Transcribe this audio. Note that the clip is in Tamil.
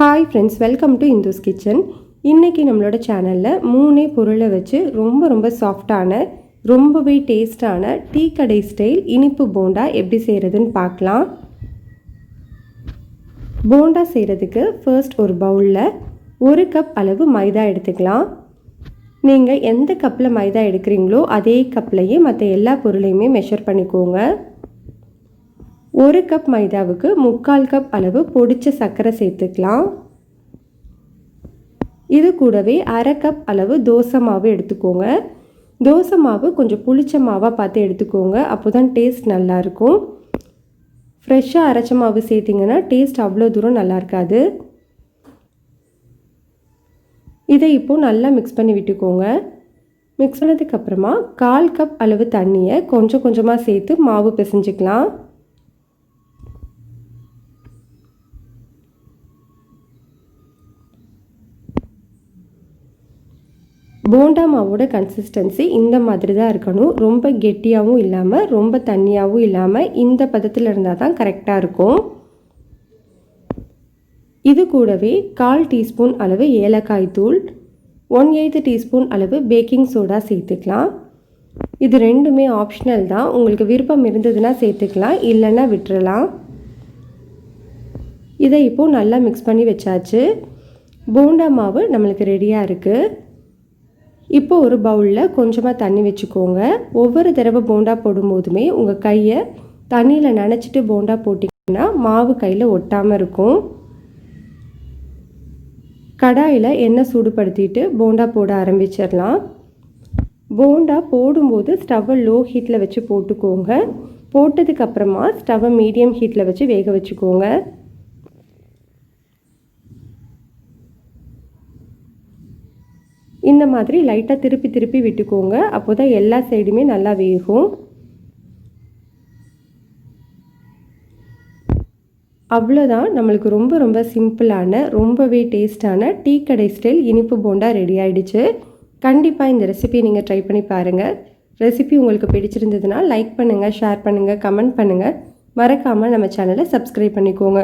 Hi friends, welcome to Indhu's kitchen. இன்றைக்கி நம்மளோட சேனலில் 3 பொருளை வச்சு ரொம்ப சாஃப்டான ரொம்பவே டேஸ்டான டீ கடை ஸ்டைல் இனிப்பு போண்டா எப்படி செய்கிறதுன்னு பார்க்கலாம். போண்டா செய்கிறதுக்கு ஃபர்ஸ்ட் ஒரு பவுலில் 1 கப் அளவு மைதா எடுத்துக்கலாம். நீங்கள் எந்த கப்பில் மைதா எடுக்கிறீங்களோ அதே கப்லையே மற்ற எல்லா பொருளையுமே மெஷர் பண்ணிக்கோங்க. 1 கப் மைதாவுக்கு 3/4 கப் அளவு பொடிச்ச சர்க்கரை சேர்த்துக்கலாம். இது கூடவே 1/2 கப் அளவு தோசை மாவு எடுத்துக்கோங்க. தோசை மாவு கொஞ்சம் புளிச்ச மாவாக பார்த்து எடுத்துக்கோங்க, அப்போ தான் டேஸ்ட் நல்லாயிருக்கும். ஃப்ரெஷ்ஷாக அரைச்ச மாவு சேர்த்திங்கன்னா டேஸ்ட் அவ்வளோ தூரம் நல்லா இருக்காது. இதை இப்போது நல்லா மிக்ஸ் பண்ணி விட்டுக்கோங்க. மிக்ஸ் பண்ணதுக்கப்புறமா 1/4 கப் அளவு தண்ணியை கொஞ்சம் கொஞ்சமாக சேர்த்து மாவு பிசைஞ்சிக்கலாம். போண்டா மாவோட கன்சிஸ்டன்சி இந்த மாதிரி தான் இருக்கணும். ரொம்ப கெட்டியாகவும் இல்லாமல் ரொம்ப தண்ணியாகவும் இல்லாமல் இந்த பதத்தில் இருந்தால் தான் கரெக்டாக இருக்கும். இது கூடவே 1/4 டீஸ்பூன் அளவு ஏலக்காய் தூள், 1/8 டீஸ்பூன் அளவு பேக்கிங் சோடா சேர்த்துக்கலாம். இது ரெண்டுமே ஆப்ஷனல் தான், உங்களுக்கு விருப்பம் இருந்ததுன்னா சேர்த்துக்கலாம், இல்லைன்னா விட்டுறலாம். இதை இப்போது நல்லா மிக்ஸ் பண்ணி வச்சாச்சு. போண்டா மாவு நம்மளுக்கு ரெடியாக இருக்குது. இப்போ ஒரு பவுலில் கொஞ்சமாக தண்ணி வச்சுக்கோங்க. ஒவ்வொரு தடவை போண்டா போடும்போதுமே உங்கள் கையை தண்ணியில் நனைச்சிட்டு போண்டா போட்டிங்கன்னா மாவு கையில் ஒட்டாமல் இருக்கும். கடாயில் எண்ணெய் சூடுபடுத்திட்டு போண்டா போட ஆரம்பிச்சிடலாம். போண்டா போடும்போது ஸ்டவ்வை லோ ஹீட்டில் வச்சு போட்டுக்கோங்க. போட்டதுக்கப்புறமா ஸ்டவ்வை மீடியம் ஹீட்டில் வச்சு வேக வச்சுக்கோங்க. இந்த மாதிரி லைட்டாக திருப்பி விட்டுக்கோங்க, அப்போ தான் எல்லா சைடுமே நல்லா வேகும். அவ்வளோதான், நம்மளுக்கு ரொம்ப சிம்பிளான ரொம்பவே டேஸ்டான டீ கடை ஸ்டைல் இனிப்பு போண்டா ரெடி ஆகிடுச்சு. கண்டிப்பாக இந்த ரெசிபியை நீங்கள் ட்ரை பண்ணி பாருங்கள். ரெசிபி உங்களுக்கு பிடிச்சிருந்ததுன்னா லைக் பண்ணுங்கள், ஷேர் பண்ணுங்கள், கமெண்ட் பண்ணுங்கள். மறக்காமல் நம்ம சேனலை சப்ஸ்கிரைப் பண்ணிக்கோங்க.